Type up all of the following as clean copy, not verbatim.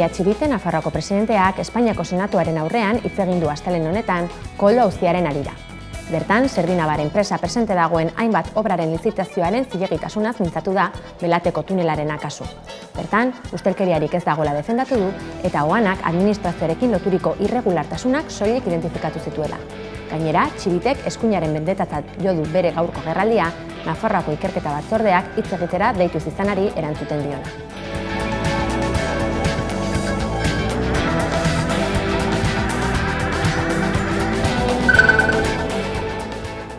Idoia Txibite, Nafarroako presidenteak, Espainiako Senatuaren aurrean hitz egin du astelehen honetan koldo auziaren harira. Bertan, Zerbinabar enpresa presente dagoen hainbat obraren lizitazioaren zilegitasunaz mintzatu da Belateko tunelaren kasu. Bertan, ustelkeriarik ez dagoela defendatu du eta oanak administrazioarekin loturiko irregulartasunak soilik identifikatu zituela. Gainera, Txibitek eskuinaren bendetatzat jo du bere gaurko agerraldia, Nafarroako ikerketa batzordeak hitz egitera deitu izanari erantzuten diona.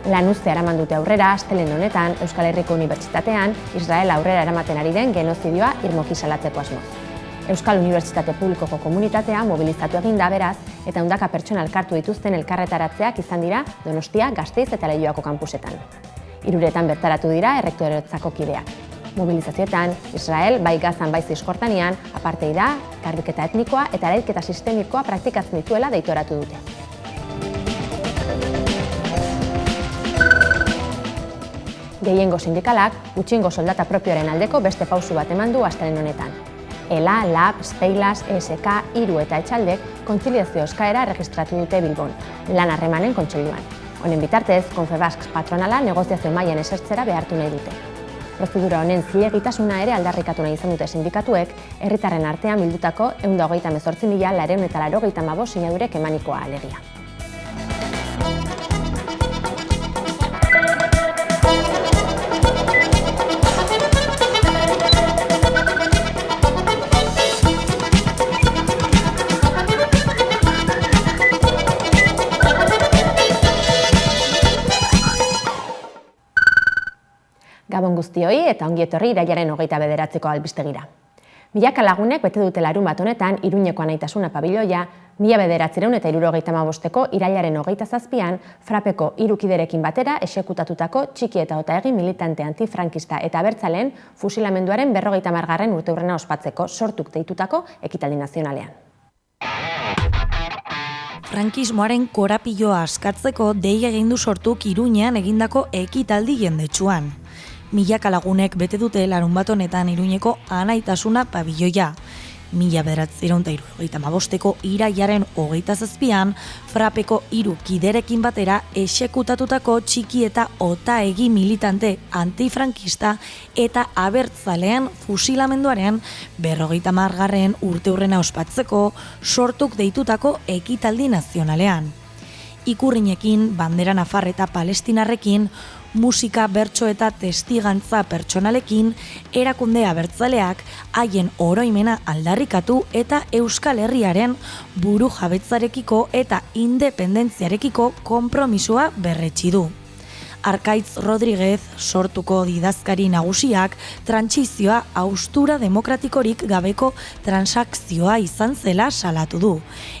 Lanuzte eraman dute aurrera, astelehen honetan, Euskal Herriko Unibertsitatean, Israel aurrera eramaten ari den genozidioa irmoki salatzeko asmoz. Euskal Unibertsitate Publikoko komunitatea mobilizatu egin da beraz, eta ehundaka pertsona elkartu dituzten elkarretaratzeak izan dira Donostia, Gasteiz eta Leioako kanpusetan. Hiruretan bertaratu dira errektoretzako kideak. Mobilizazioetan, Israel bai Gazan bai Zisjordanian, apartheida, garbiketa etnikoa eta erailketa sistemikoa praktikatzen dituela deitoratu dute. Gehiengo sindikalak gutxiengo soldata propioaren aldeko beste pausu bat eman du astelehen honetan. ELA, LAB, Steilas, ESK, Hiru eta Etxaldek kontziliazio eskaera erregistratu dute Bilbon, lan harremanen kontseiluan. Honen bitartez, Confebask patronala negoziazio mailan esertzera behartu nahi dute. Prozedura honen zilegitasuna ere aldarrikatu nahi izan dute sindikatuek, herritarren artean bildutako 138.495 sinadurek emanikoa alegia. Gabon guztioi eta ongi etorri irailaren 29ko albistegira. Milaka lagunek bete dute larunbat honetan Iruñeko Anaitasuna pabiloia, 1975ko irailaren 27an Frapeko 3 kiderekin batera exekutatutako txiki eta otaegi militante antifrankista eta abertzaleen fusilamenduaren 50. urteurrena ospatzeko sortuk deitutako ekitaldi nazionalean. Frankismoaren korapilloa askatzeko dei egin du sortuk Iruñean egindako ekitaldi jendetsuan. Milaka lagunek bete dute larunbat honetan Iruñeko Anaitasuna pabiloia. 1975ko irailaren 27an Frapeko 3 kiderekin batera exekutatutako txiki eta otaegi militante antifrankista eta abertzaleen fusilamenduaren 50. urteurrena ospatzeko sortuk deitutako ekitaldi nazionalean. Ikurrinekin, bandera nafar eta palestinarrekin, musika, bertso eta testigantza pertsonalekin, erakunde abertzaleak haien oroimena aldarrikatu eta Euskal Herriaren buru jabetzarekiko eta independentziarekiko konpromisoa berretsi du. Arkaitz Rodríguez, sortuko didazkari nagusiak, trantsizioa haustura demokratikorik gabeko transakzioa izan zela salatu du.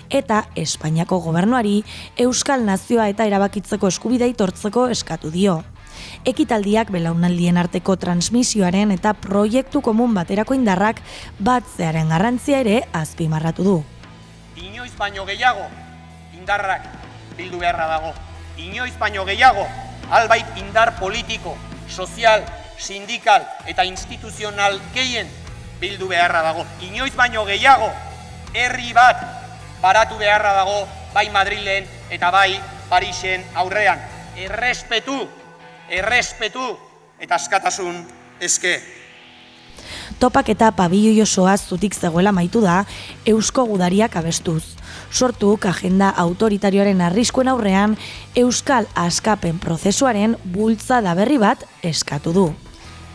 Eta Espainiako gobernuari Euskal Nazioa eta erabakitzeko eskubidea aitortzeko eskatu dio. Ekitaldiak belaunaldien arteko transmisioaren eta proiektu komun baterako indarrak batzearen garrantzia ere azpimarratu du. Inoiz baino gehiago indarrak bildu beharra dago. Inoiz baino gehiago albait indar politiko, sozial, sindikal eta instituzional gehien bildu beharra dago. Inoiz baino gehiago herri bat paratu beharra dago bai Madrilen eta bai Parisen aurrean. Errespetu eta askatasun eske. Topak eta pabiloi osoa zutik zegoela amaitu da Eusko Gudariak abestuz. Sortuk agenda autoritarioaren arriskuen aurrean Euskal askapen prozesuaren bultzada berri bat eskatu du.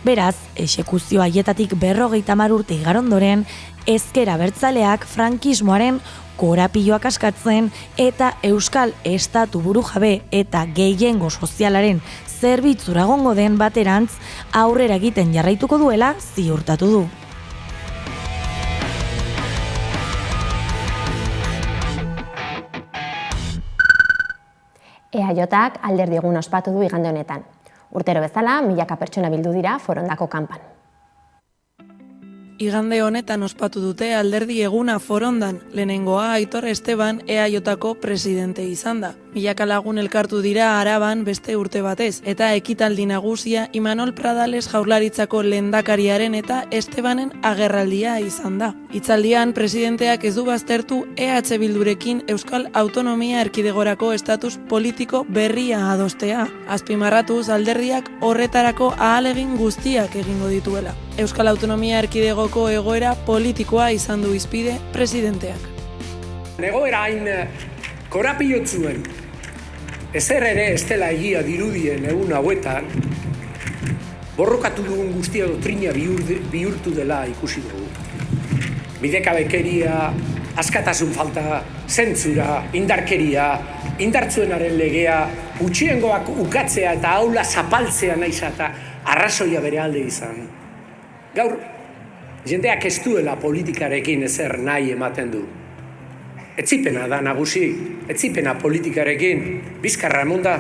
Beraz, exekuzio haietatik 50 urte igaro ondoren, ezker abertzaleak frankismoaren korapilloak askatzen eta Euskal Estatu burujabe eta gehiengo sozialaren zerbitzura egongo den baterantz aurrera egiten jarraituko duela ziurtatu du. EAJak alderdi eguna ospatu du igande honetan. Urtero bezala, milaka pertsona bildu dira Forondako kanpan. Igande honetan ospatu dute alderdi eguna Forondan, lehenengoa Aitor Esteban EAJko presidente izan da. Milaka lagun elkartu dira Araban beste urte batez, eta ekitaldi nagusia Imanol Pradales Jaurlaritzako lehendakariaren eta Estebanen agerraldia izan da. Hitzaldian presidenteak ez du baztertu EH Bildurekin Euskal Autonomia Erkidegorako estatus politiko berria adostea. Azpimarratuz alderdiak horretarako ahalegin guztiak egingo dituela. Euskal Autonomia Erkidegoko egoera politikoa izan du hizpide presidenteak. Egoera hain korapilotzuen, ezer ere ez dela egia dirudien egun hauetan, borrokatu dugun guztia doktrina bihurtu dela ikusi dugu. Bidekabekeria, askatasun falta, zentzura, indarkeria, indartzuenaren legea, gutxiengoak ukatzea eta aula zapaltzea nahiz eta arrazoia bere alde izan. Gaur, jendeak ez duela politikarekin ezer nahi ematen du. Etzipena da nagusi, etzipena politikarekin, bizkarra emon da.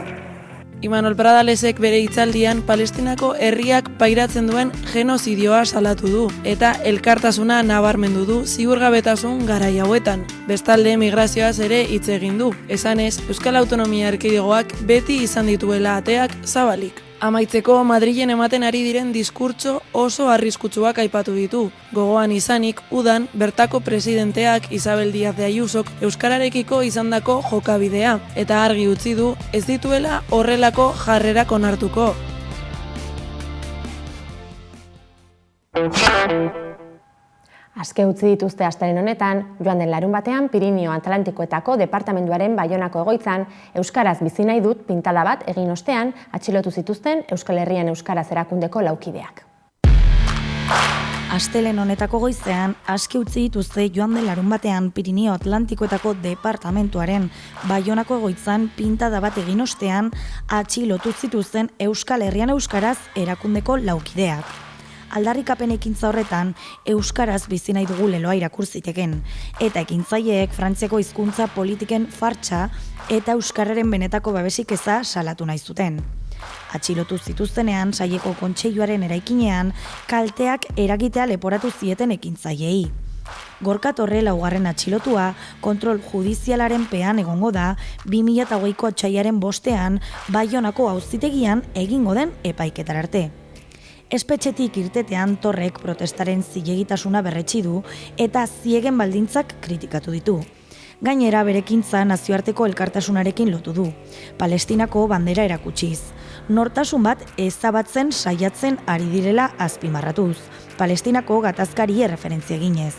Imanol Pradalesek bere hitzaldian Palestinako herriak pairatzen duen genozidioa salatu du eta elkartasuna nabarmendu du ziurgabetasun garai hauetan. Bestalde migrazioaz ere hitz egin du. Esanez, Euskal Autonomia Erkidegoak beti izan dituela ateak zabalik. Amaitzeko Madrilen ematen ari diren diskurtso oso arriskutsuak aipatu ditu. Gogoan izanik, udan, bertako presidenteak Isabel Díaz de Ayusok euskararekiko izandako jokabidea, eta argi utzi du ez dituela horrelako jarrerak onartuko. Aske utzi dituzte astelehen honetan, joan den larunbatean Pirinio Atlantikoetako departamenduaren Baionako egoitzan euskaraz bizi nahi dut pintada bat egin ostean atxilotu zituzten Euskal Herrian euskaraz erakundeko laukideak. Astelehen honetako goizean aske utzi dituzte joan den larunbatean Pirinio Atlantikoetako departamentuaren Baionako egoitzan pintada bat egin ostean atxilotu zituzten Euskal Herrian euskaraz erakundeko laukideak. Aldarrikapen ekintza horretan, euskaraz bizi nahi dugu leloa irakur ziteken, eta ekintzaileek Frantziako hizkuntza politiken fartsa eta euskararen benetako babesik eza salatu nahi zuten. Atxilotu zituztenean, saileko kontseiluaren eraikinean, kalteak eragitea leporatu zieten ekintzaileei. Gorka Torre laugarren atxilotua, kontrol judizialaren pean egongo da, 2008ko otsailaren 5ean, Baionako auzitegian egingo den epaiketar arte. Espetxetik irtetean Torrek protestaren zilegitasuna berretsi du eta ziegen baldintzak kritikatu ditu. Gainera berekintza nazioarteko elkartasunarekin lotu du. Palestinako bandera erakutsiz. Nortasun bat ezabatzen saiatzen ari direla azpimarratuz. Palestinako gatazkari erreferentzia eginez.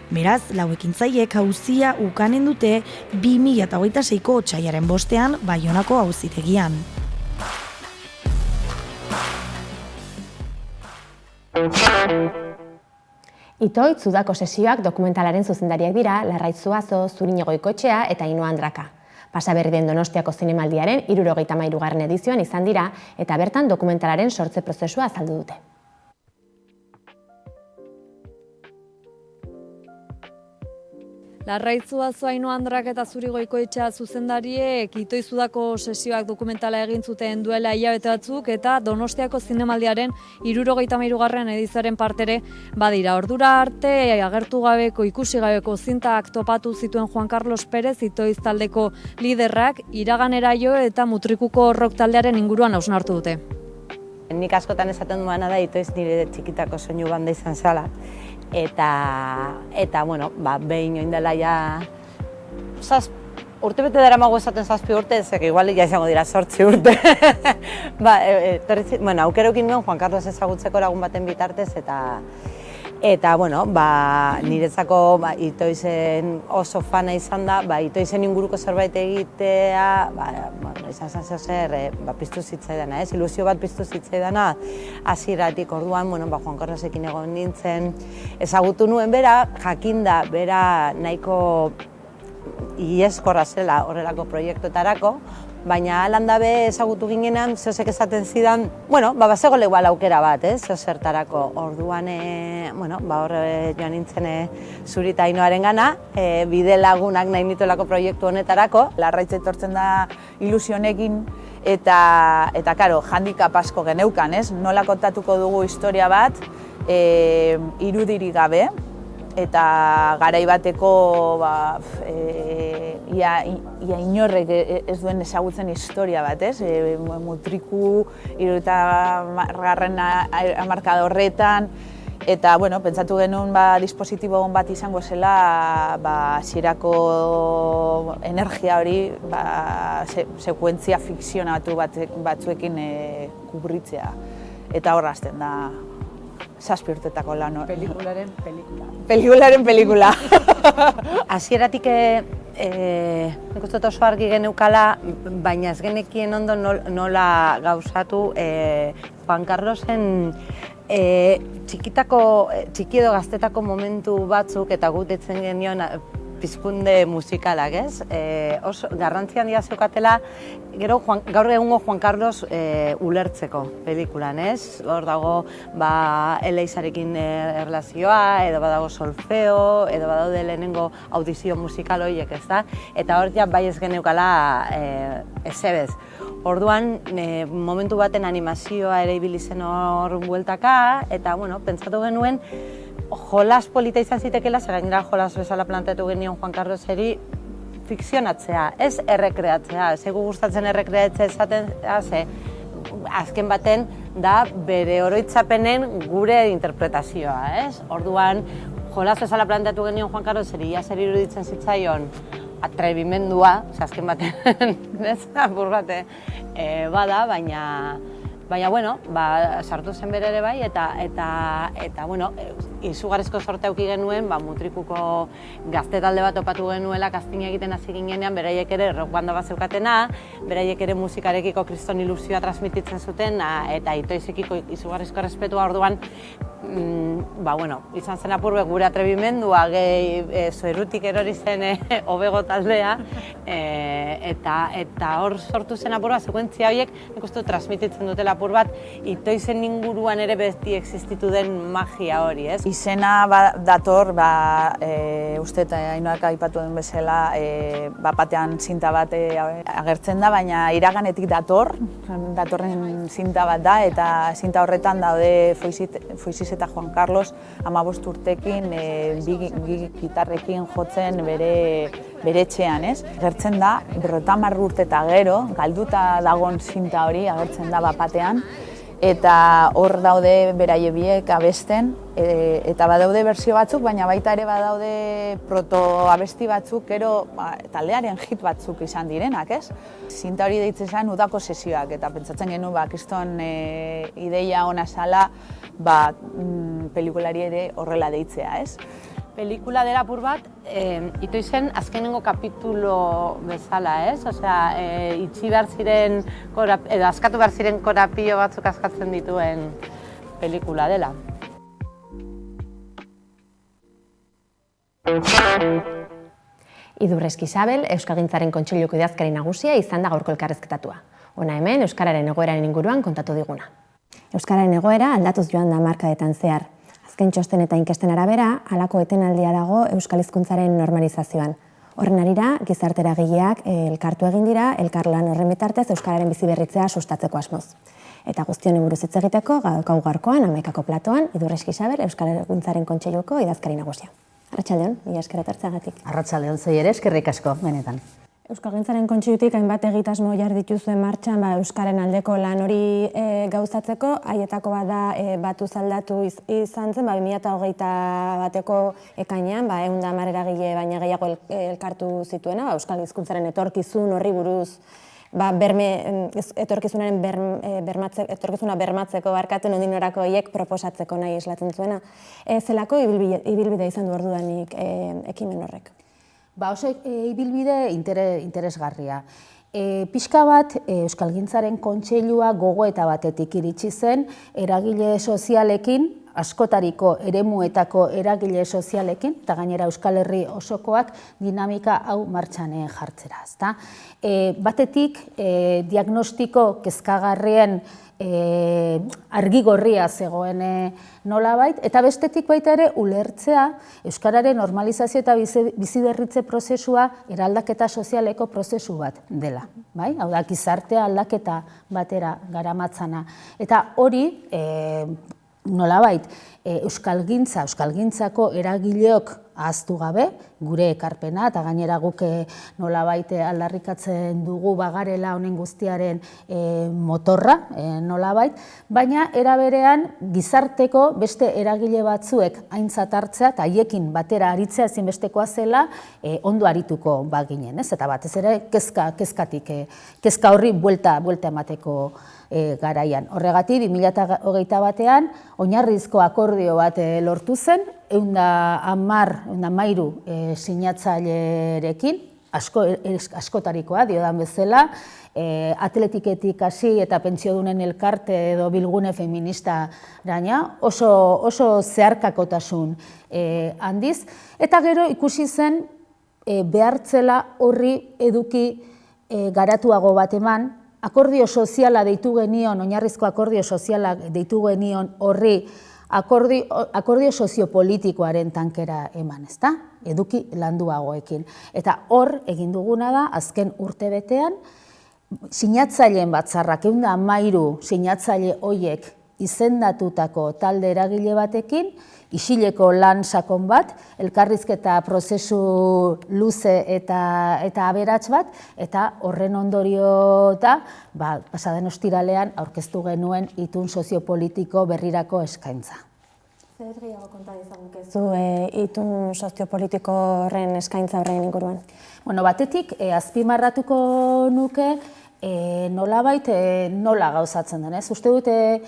Beraz, lau ekintzaileek auzia ukanen dute 2026ko otsailaren 5ean Baionako auzitegian. Itoitz udako sesioak dokumentalaren zuzendariak dira Larraitz Zuazo, Zuriñe Goikoetxea eta Ainhoa Andraka. Pasa berri den Donostiako Zinemaldiaren 73. edizioan izan dira eta bertan dokumentalaren sortze prozesua azaldu dute. Larraitz Zuazo, Ainhoa Andraka eta Zuri Goikoetxea zuzendariek Itoitz udako sesioak dokumentala egin zuten duela hilabete batzuk eta Donostiako Zinemaldiaren 73. edizioaren partere badira. Ordura arte agertu gabeko, ikusi gabeko zintak topatu zituen Juan Carlos Pérez Itoitz taldeko liderrak iraganera jo eta Mutrikuko rock taldearen inguruan hausnartu dute. Nik askotan esaten duena da Itoitz nire txikitako soinu banda izan zela. Eta bueno, behin join dela ja urtebete daramago esaten 7 urte, ezek igual ja izango dira 8 urte. Aukera eukin nuen Juan Carlos ezagutzeko lagun baten bitartez eta bueno, niretzako Itoizen oso fana izan da, Itoizen inguruko zerbait egitea, izan zer, piztu zitzaidana, ilusio bat piztu zitzaidana hasieratik. Orduan, Juan Carlosekin egon nintzen, ezagutu nuen bera, jakinda bera nahiko ieskorra zela horrelako proiektuetarako, baina alandabe ezagutu ginenan, zehozek esaten zidan, bazego legual aukera bat, zehozertarako. Orduan, horre joan nintzen Zuri eta Ainhoaren gana, bide lagunak nahi nituelako proiektu honetarako. Larraitz etortzen da ilusionekin eta karo, handikap asko geneukan, nola kontatuko dugu historia bat, irudirik gabe, eta garai bateko ia inorrek ez duen ezagutzen historia bat, ez? Mutriku 70. hamarkada horretan, eta, bueno, pentsatu genuen dispositibo on bat izango zela hasierako energia hori sekuentzia fikzionatu batzuekin kubritzea. Eta hor hasten da 7 urtetako lan hori. Pelikularen pelikula. Pelikularen pelikula. Hasieratik nik uste dut oso argi geneukala, baina ez genekien ondo nola gauzatu Juan Carlosen txiki edo gaztetako momentu batzuk eta guk deitzen genion pizkunde musikalak, ez? Oso garrantzi handia zeukatela, gero gaur egungo Juan Carlos ulertzeko pelikulan, ez? Hor dago Eleizarekin erlazioa, edo badago solfeo, edo badaude lehenengo audizio musikal horiek, ez da? Eta hor ja bai ez geneukala ezebez. Orduan, momentu baten animazioa ere ibili zen hor bueltaka, eta, bueno, pentsatu genuen, jolas polita izan zitekeela, zer gainera jolas bezala planteatu genion Juan Carloseri, fikzionatzea, ez errekreatzea. Zegu gustatzen errekreatzea esaten, azken baten da bere oroitzapenen gure interpretazioa, ez? Orduan, jolas bezala planteatu genion Juan Carloseri, ia zer iruditzen zitzaion, atrebimendua, azken baten, ez, apur bate, bada, baina, bueno, sartu zen bere ere bai, eta, bueno, izugarrizko sorte auki genuen, mutrikuko gazte talde bat topatu genuela, kastina egiten hasi ginean, beraiek ere rock banda bat zeukatena, beraiek ere musikarekiko kriston ilusioa transmititzen zuten, eta itoizekiko izugarrizko respetua orduan, bueno, izan zen apurbe gure atrebimendua, gehi zoerutik erori zen hobego taldea, eta hor sortu zen apurba, sekuentzia horiek, nik uste transmititzen dutela apur bat, itoizen inguruan ere beti existitu den magia hori, ez? Izena dator, uste eta Ainoak aipatu den bezala, batean zinta bat agertzen da, baina iraganetik datorren zinta bat da, eta zinta horretan daude Foiziz eta Juan Carlos 15 urtekin bi gitarrekin jotzen bere etxean, ez? Agertzen da, 50 urte eta gero, galduta dagoen zinta hori agertzen da bapatean, eta hor daude beraie biek abesten, eta badaude bersio batzuk, baina baita ere badaude proto-abesti batzuk, gero taldearen hit batzuk izan direnak, ez? Zinta hori deitzen zen udako sesioak, eta pentsatzen genuen kriston ideia ona zala pelikulari ere horrela deitzea, ez? Pelikula dela apur bat, itoizen azkenengo kapitulo bezala, ez? Osea, itxi behar ziren, edo askatu behar ziren korapio batzuk askatzen dituen pelikula dela. Idurrezki Isabel, Euskalgintzaren Kontseiluko idazkari nagusia izan da gaurko elkarrizketatua. Hona hemen, Euskararen egoeraren inguruan kontatu diguna. Euskararen egoera aldatuz joan da hamarkadetan zehar. Azken txosten eta inkesten arabera, halako etenaldia dago Euskal Hizkuntzaren normalizazioan. Horren arira, gizarte eragileak elkartu egin dira, elkarlan horren bitartez Euskararen biziberritzea sustatzeko asmoz. Eta guztion buruz hitz egiteko, gaurkoan, 11. platoan, Idurrezki Isabel, Euskalgintzaren Kontseiluko idazkari nagusia. Arratsaldeon, mila esker etortzeagatik. Arratsaldeon zuei ere, eskerrik asko, benetan. Euskalgintzaren Kontseilutik hainbat egitasmo jar dituzuen martxan Euskaren aldeko lan hori gauzatzeko, haietako bat da batuz aldatu izan zen, 2021 ekainean, 110 eragile baina gehiago elkartu zituena, Euskal Hizkuntzaren etorkizun horri buruz, etorkizuna bermatzeko barkatu nondinorako horiek proposatzeko nahi islatzen zuena. Zelako ibilbide izan du ordudanik ekimen horrek? Oso ibilbide interesgarria. Pixka bat Euskalgintzaren Kontseilua gogoeta batetik iritsi zen, eragile sozialekin, askotariko eremuetako eragile sozialekin, eta gainera Euskal Herri osokoak dinamika hau martxan jartzera. Batetik, diagnostiko kezkagarrien argigorria zegoen nolabait, eta bestetik baita ere ulertzea Euskararen normalizazio eta biziberritze prozesua eraldaketa sozialeko prozesu bat dela. Hau da, gizartea aldaketa batera garamatzana. Eta hori nolabait, euskalgintzako eragileok ahaztu gabe, gure ekarpena, eta gainera guk nolabait aldarrikatzen dugu bagarela honen guztiaren motorra, nolabait, baina era berean gizarteko beste eragile batzuek aintzat hartzea eta haiekin batera aritzea ezinbestekoa zela ondo arituko baginen, ez? Eta batez ere kezka horri buelta emateko garaian. Horregatik, 2021an oinarrizko akordio bat lortu zen, 113 sinatzailerekin, askotarikoa, diodan bezala, atletiketik hasi eta pentsiodunen elkarte edo bilgune feminista raina, oso zeharkakotasun handiz, eta gero ikusi zen behartzela horri eduki garatuago bat eman, akordio soziala deitu genion, oinarrizko akordio soziala deitu genion horri akordio soziopolitikoaren tankera eman, ezta? Eduki landuagoekin. Eta hor egin duguna da, azken urtebetean, sinatzaileen batzarrak, 113 sinatzaile hoiek izendatutako talde eragile batekin, isileko lan sakon bat, elkarrizketa prozesu luze eta aberats bat, eta horren ondorio da, pasaden ostiralean aurkeztu genuen itun soziopolitiko berrirako eskaintza. Zer gehiago konta dezagukezu itun soziopolitiko horren eskaintza horren inguruan? Bueno, batetik, azpimarratuko nuke, nolabait nola gauzatzen den, ez? Uste dute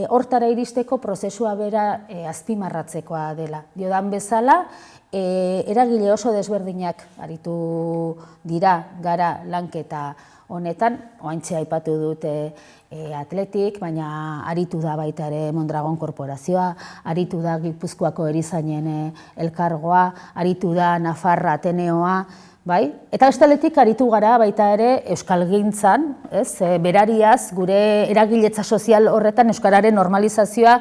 hortara iristeko prozesua bera azpimarratzekoa dela. Diodan bezala, eragile oso desberdinak aritu dira gara lanketa honetan, oantxe aipatu dute atletik, baina aritu da baita ere Mondragon Korporazioa, aritu da Gipuzkoako erizainen elkargoa, aritu da Nafarra Ateneoa, bai? Eta bestaletik aritu gara baita ere euskalgintzan, berariaz, gure eragiletza sozial horretan euskararen normalizazioa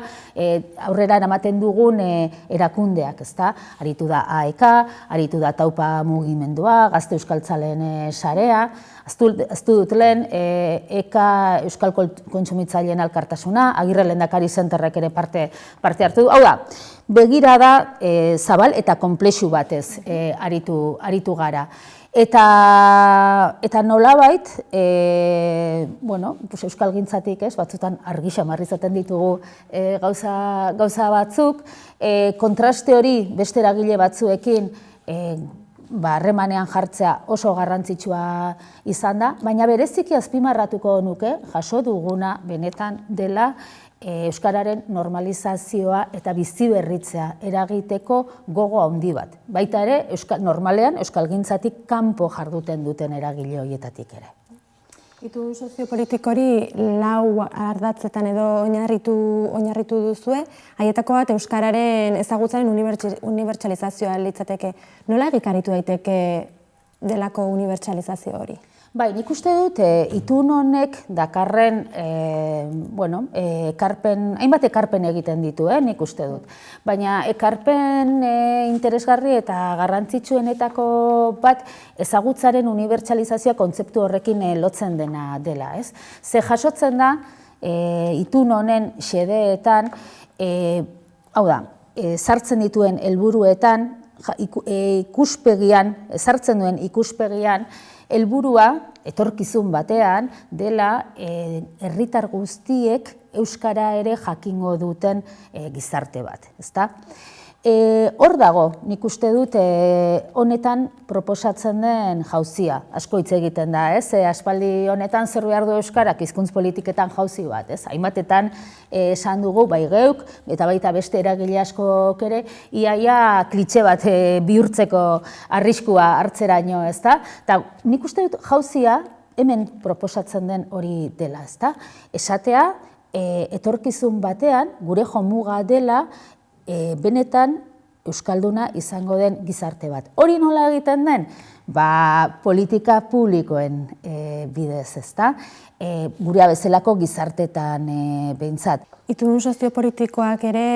aurrera eramaten dugun erakundeak, ezta? Aritu da AEK, aritu da Taupa mugimendua, Gazte Euskaltzaleen sarea, aztu dut lehen EKA Euskal Kontsumitzaileen Elkartasuna, Agirre Lehendakari Zenterrek ere parte hartu du. Hau da, begirada zabal eta konplexu batez aritu gara. Eta nolabait, euskalgintzatik, batzutan argi xamar izaten ditugu gauza batzuk, kontraste hori beste eragile batzuekin harremanean jartzea oso garrantzitsua izan da, baina bereziki azpimarratuko nuke, jaso duguna benetan dela euskararen normalizazioa eta biziberritzea eragiteko gogo handi bat. Baita ere, normalean euskalgintzatik kanpo jarduten duten eragile horietatik ere. Itun soziopolitikori 4 ardatzetan edo oinarritu duzue, haietako bat euskararen ezagutzaren unibertsalizazioa litzateke. Nola egikaritu daiteke delako unibertsalizazio hori? Bai, nik uste dut itun honek dakarren, hainbat ekarpen egiten ditu, nik uste dut. Baina ekarpen interesgarri eta garrantzitsuenetako bat ezagutzaren unibertsalizazioa kontzeptu horrekin lotzen dena dela, ez? Ze jasotzen da, itun honen xedeetan, hau da, sartzen dituen helburuetan, sartzen duen ikuspegian, helburua etorkizun batean dela herritar guztiek euskara ere jakingo duten gizarte bat, ezta? Hor dago, nik uste dut honetan proposatzen den jauzia, asko hitz egiten da, ez? Aspaldi honetan zer behar du euskarak hizkuntz politiketan jauzi bat, ez? Hainbatetan esan dugu, bai geuk, eta baita beste eragile askok ere, iaia klitxe bat bihurtzeko arriskua hartzeraino, ezta? Eta nik uste dut jauzia hemen proposatzen den hori dela, ezta? Esatea, etorkizun batean, gure jomuga dela, benetan euskalduna izango den gizarte bat. Hori nola egiten den? Politika publikoen bidez, ezta? Gurea bezalako gizartetan behintzat. Itun soziopolitikoak ere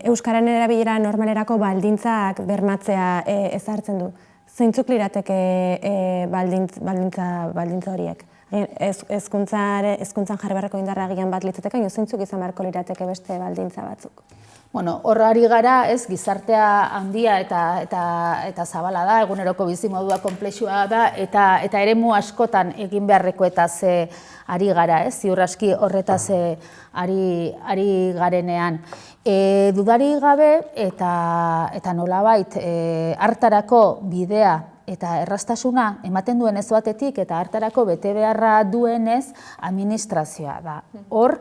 euskararen erabilera normalerako baldintzak bermatzea ezartzen du. Zeintzuk lirateke baldintza horiek? Hezkuntzan jarri beharreko indarra agian bat litzateke, zeintzuk izan beharko lirateke beste baldintza batzuk? Bueno, hor ari gara, gizartea handia eta zabala da, eguneroko bizimodua konplexua da, eta eremu askotan egin beharreko eta ze ari gara, ziur aski horretaz ari garenean. Dudari gabe eta nolabait hartarako bidea eta erraztasuna ematen duen ez batetik eta hartarako bete beharra duenez administrazioa da. Hor,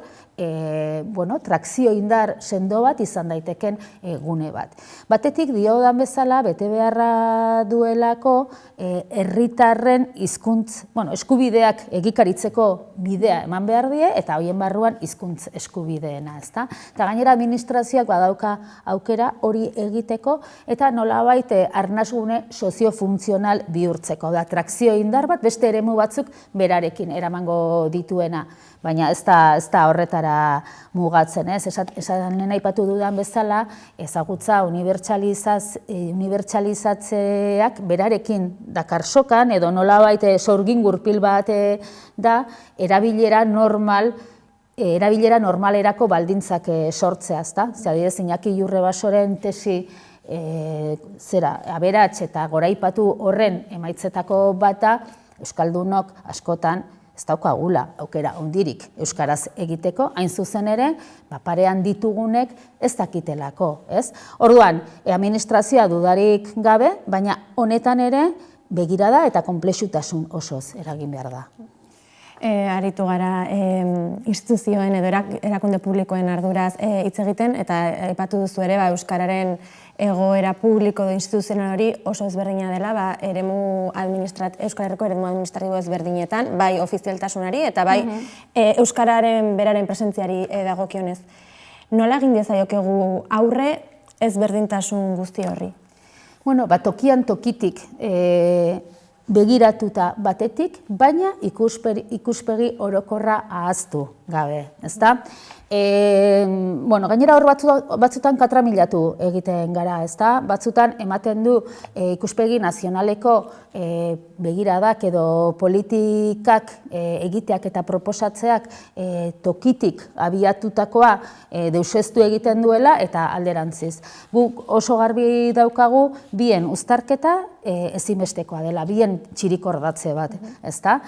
trakzio indar sendo bat izan daiteken gune bat. Batetik diodan bezala bete beharra duelako herritarren hizkuntz, eskubideak egikaritzeko bidea eman behar die eta hoien barruan hizkuntz eskubideena, ezta? Eta gainera administrazioak badauka aukera hori egiteko eta nolabait arnasgune soziofuntzional bihurtzeko. Da trakzio indar bat beste eremu batzuk berarekin eramango dituena. Baina ez da horretara mugatzen, esan aipatu dudan bezala, ezagutza unibertsalizatzeak berarekin dakar sokan, edo nolabait sorgin gurpil bat da, erabilera normalerako baldintzak sortzea, ezta? Adibidez, Iñaki Iurrebasoren tesi aberats eta goraipatu horren emaitzetako bata, euskaldunok askotan ez daukagula aukera hondirik euskaraz egiteko, hain zuzen ere, parean ditugunek ez dakitelako, ez? Orduan, administrazioa dudarik gabe, baina honetan ere begirada eta konplexutasun osoz eragin behar da. Aritu gara instituzioen edo erakunde publikoen arduraz hitz egiten, eta aipatu duzu ere euskararen egoera publiko edo instituzional hori oso ezberdina dela Euskal Herriko eremu administratibo ezberdinetan, bai ofizialtasunari eta bai euskararen beraren presentziari dagokionez. Nola egin diezaiokegu aurre ezberdintasun guzti horri? Tokian tokitik begiratuta batetik, baina ikuspegi orokorra ahaztu gabe, ezta? Gainera hor batzutan katramilatu egiten gara, ezta? Batzutan ematen du ikuspegi nazionaleko begiradak edo politikak egiteak eta proposatzeak tokitik abiatutakoa deuseztu egiten duela eta alderantziz. Guk oso garbi daukagu bien uztarketa ezinbestekoa dela, bien txirikordatze bat, ezta?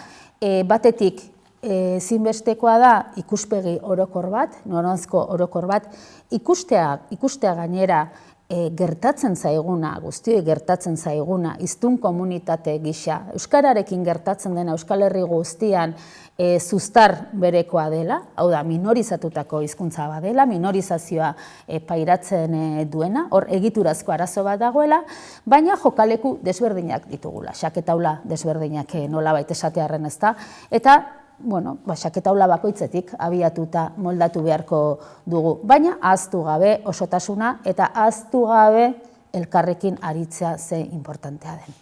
Batetik, ezinbestekoa da ikuspegi orokor bat, noranzko orokor bat, ikustea gainera gertatzen zaiguna, guztioi gertatzen zaiguna, hiztun komunitate gisa, euskararekin gertatzen dena Euskal Herri guztian zuztar berekoa dela, hau da, minorizatutako hizkuntza badela, minorizazioa pairatzen duena, hor egiturazko arazo bat dagoela, baina jokaleku desberdinak ditugula, xaketaula desberdinak nolabait esatearren ezta, eta xaketaula bakoitzetik abiatuta moldatu beharko dugu, baina ahaztu gabe osotasuna eta ahaztu gabe elkarrekin aritzea ze importantea den.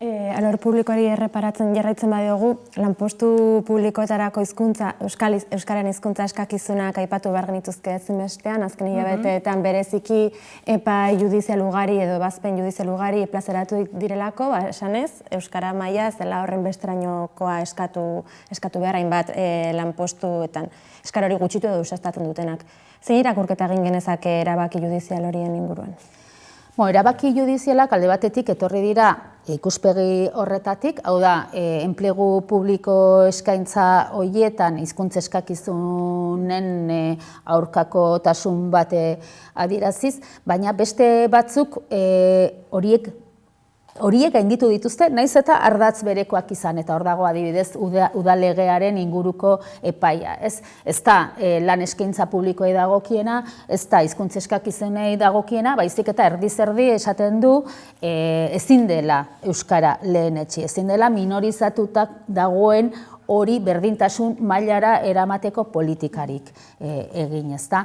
Alor publikoari erreparatzen jarraitzen badiogu, lanpostu publikoetarako hizkuntza, euskaren hizkuntza eskakizunak aipatu behar genituzke ezinbestean, azken hilabeteetan bereziki epai judizial ugari edo ebazpen judizial ugari plazaratu direlako, esanez, euskara maila zela horren besterainokoa eskatu behar hainbat lanpostuetan, eskar hori gutxitu edo usaztatzen dutenak. Zein irakurketa egin genezake erabaki judizial horien inguruan? Erabaki judizialak alde batetik etorri dira ikuspegi horretatik, hau da, enplegu publiko eskaintza horietan hizkuntza eskakizunen aurkakotasun bat adieraziz, baina beste batzuk horiek gainditu dituzte, naiz eta ardatz berekoak izan, eta hor dago adibidez udalegearen inguruko epaia. Ez da lan eskaintza publikoei dagokiena, ez da hizkuntza eskakizunei dagokiena, baizik eta erdi-zerdi esaten du ezin dela euskara lehenetsi, ezin dela minorizatutak dagoen hori berdintasun mailara eramateko politikarik egin, ez da.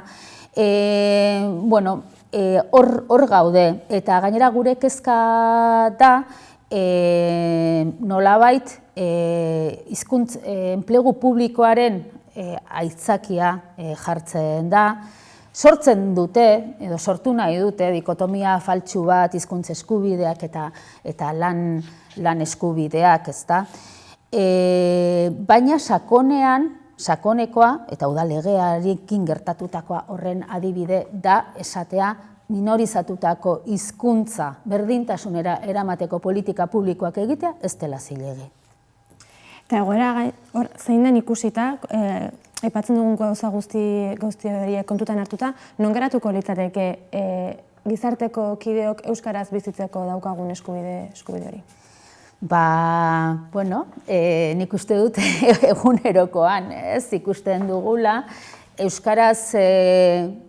Hor gaude, eta gainera gure kezka da nolabait enplegu publikoaren aitzakia jartzen da, sortzen dute, edo sortu nahi dute, dikotomia faltsu bat hizkuntza eskubideak eta lan eskubideak, ezta? baina sakonekoa eta udalegearekin gertatutakoa horren adibide da esatea minorizatutako hizkuntza berdintasunera eramateko politika publikoak egitea ez dela zilegi. Eta egoera zein den ikusita, aipatzen dugun gauza guzti horiek kontutan hartuta, non geratuko litzateke gizarteko kideok euskaraz bizitzeko daukagun eskubide hori? Nik uste dut egunerokoan, ikusten dugula, euskaraz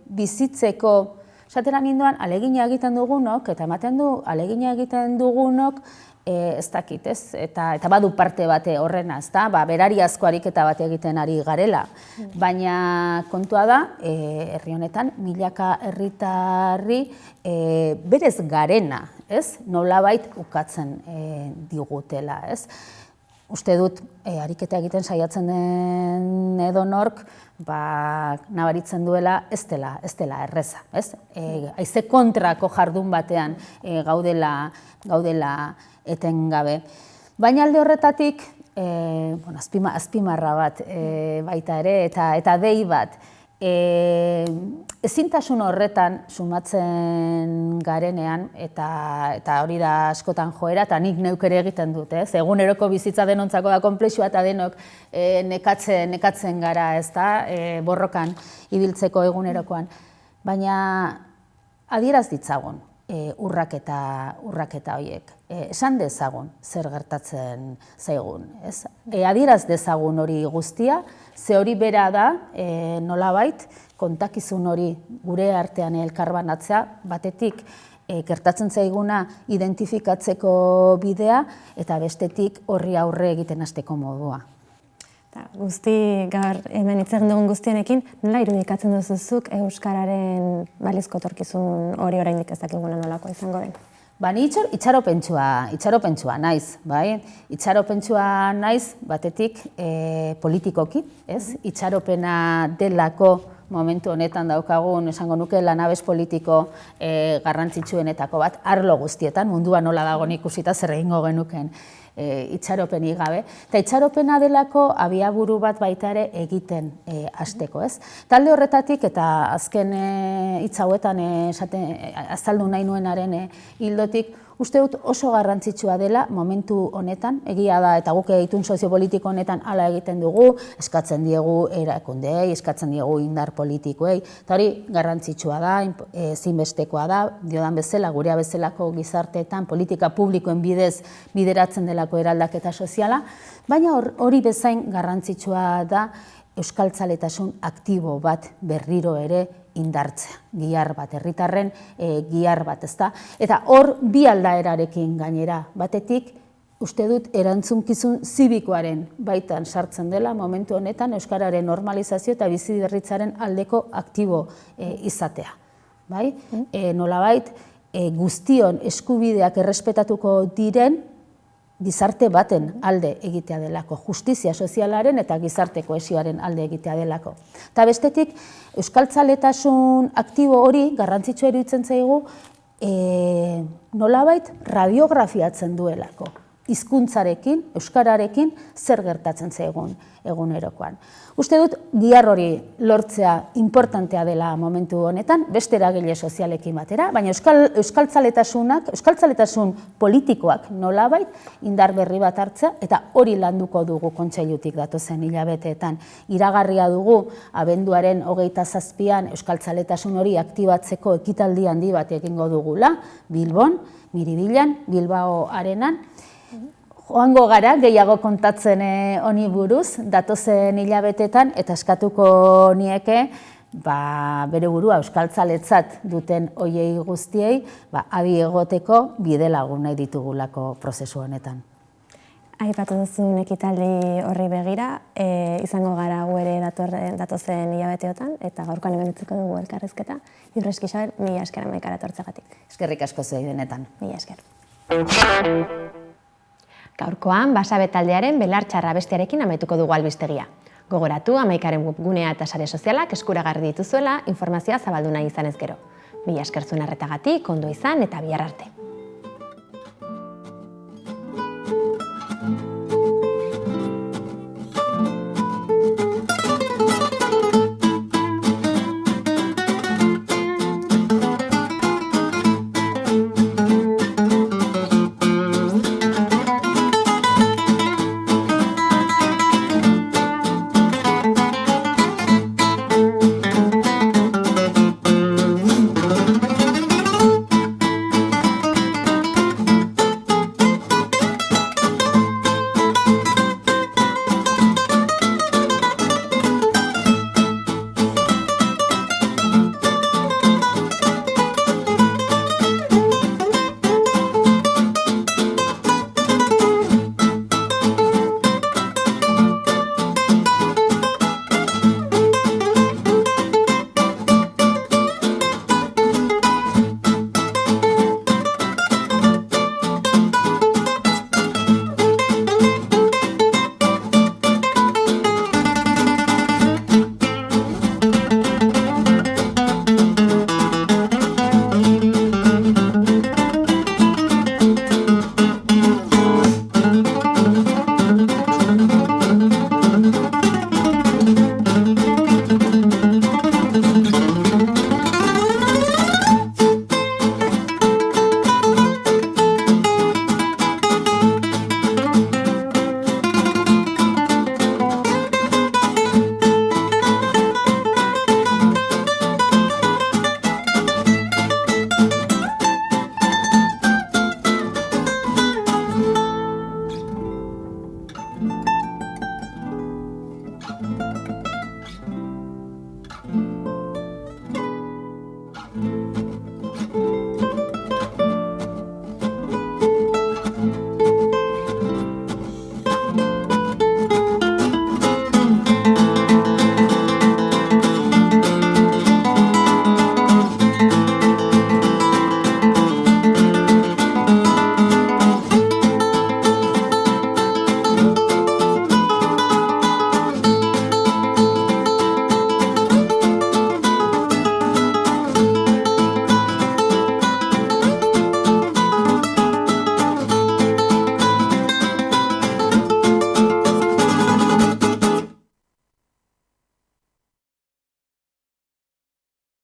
bizitzeko, esatera ninduan, alegina egiten dugunok, eta ematen du, alegina egiten dugunok, ez dakit, eta badu parte bate horrena, berariazko ariketa bat egiten ari garela. Baina kontua da, herri honetan, milaka herritarri berez garena, nolabait ukatzen digutela. Uste dut, ariketa egiten saiatzen den edonork, nabaritzen duela ez dela erreza. Haize kontrako jardun batean gaudela etengabe. Baina alde horretatik, azpimarra bat baita ere, eta dei bat, ezintasun horretan sumatzen garenean, eta hori da askotan joera, eta nik neuk ere egiten dut, eguneroko bizitza denontzako da konplexua, eta denok nekatzen gara, borrokan ibiltzeko egunerokoan. Baina adieraz ditzagun urraketa horiek. Esan dezagun zer gertatzen zaigun. Adieraz dezagun hori guztia, ze hori bera da nolabait kontakizun hori gure artean elkarbanatzea, batetik gertatzen zaiguna identifikatzeko bidea, eta bestetik horri aurre egiten hasteko modua. Guzti gaur hemen hitz egin dugun guztienekin, nola irudikatzen duzuzuk euskararen balizko etorkizun hori oraindik ez dakiguna nolakoa izango den? Ni itxaropentsua naiz, bai? Itxaropentsua naiz batetik politikoki, itxaropena delako momentu honetan daukagun, esango nuke lanabes politiko garrantzitsuenetako bat, arlo guztietan, mundua nola dagoen ikusita zer egingo genuken itxaropenik gabe. Eta itxaropena delako abiaburu bat baita ere egiten hasteko, ez? Talde horretatik eta azken hitz hauetan azaldu nahi nuenaren hildotik, uste dut oso garrantzitsua dela momentu honetan, egia da eta guk itun soziopolitiko honetan hala egiten dugu, eskatzen diegu erakundeei, eskatzen diegu indar politikoei, eta hori garrantzitsua da, ezinbestekoa da, diodan bezala, gurea bezalako gizarteetan, politika publikoen bidez bideratzen delako eraldaketa soziala, baina hori bezain garrantzitsua da euskaltzaletasun aktibo bat berriro ere indartzea, gihar bat, herritarren gihar bat, ezta? Eta hor bi aldaerarekin gainera, batetik, uste dut erantzunkizun zibikoaren baitan sartzen dela momentu honetan euskararen normalizazio eta biziberritzaren aldeko aktibo izatea. Nolabait, guztion eskubideak errespetatuko diren gizarte baten alde egitea delako, justizia sozialaren eta gizarte kohesioaren alde egitea delako. Eta bestetik, euskaltzaletasun aktibo hori garrantzitsua iruditzen zaigu nolabait radiografiatzen duelako. Hizkuntzarekin, euskararekin zer gertatzen zaigun egunerokoan. Uste dut, gihar hori lortzea importantea dela momentu honetan, beste eragile sozialekin batera, baina euskaltzaletasun politikoak nolabait indar berri bat hartzea, eta hori landuko dugu kontseilutik datozen hilabeteetan. Iragarria dugu, abenduaren 27an euskaltzaletasun hori aktibatzeko ekitaldi handi bat egingo dugula, Bilbon, Miribilan, Bilbao Arenan, joango gara, gehiago kontatzen honi buruz, datozen hilabetetan, eta eskatuko nieke, bere burua euskaltzaletzat duten hoiei guztiei, adi egoteko bide lagun nahi ditugulako prozesu honetan. Aipatu duzun ekitaldi horri begira, izango gara gu ere datozen hilabeteotan, eta gaurkoan hemen utziko dugu elkarrizketa. Iurres Kixabel, mila esker amaikara etortzeagatik. Eskerrik asko zuei denetan. Mila esker. Gaurkoan, Basabe taldearen belartxarra bestearekin amaituko dugu albistegia. Gogoratu, Amaikaren webgunea eta sare sozialak eskuragarri dituzuela informazioa zabaldu nahi izanez gero. Mila esker zuen arretagatik, ondo izan eta bihar arte.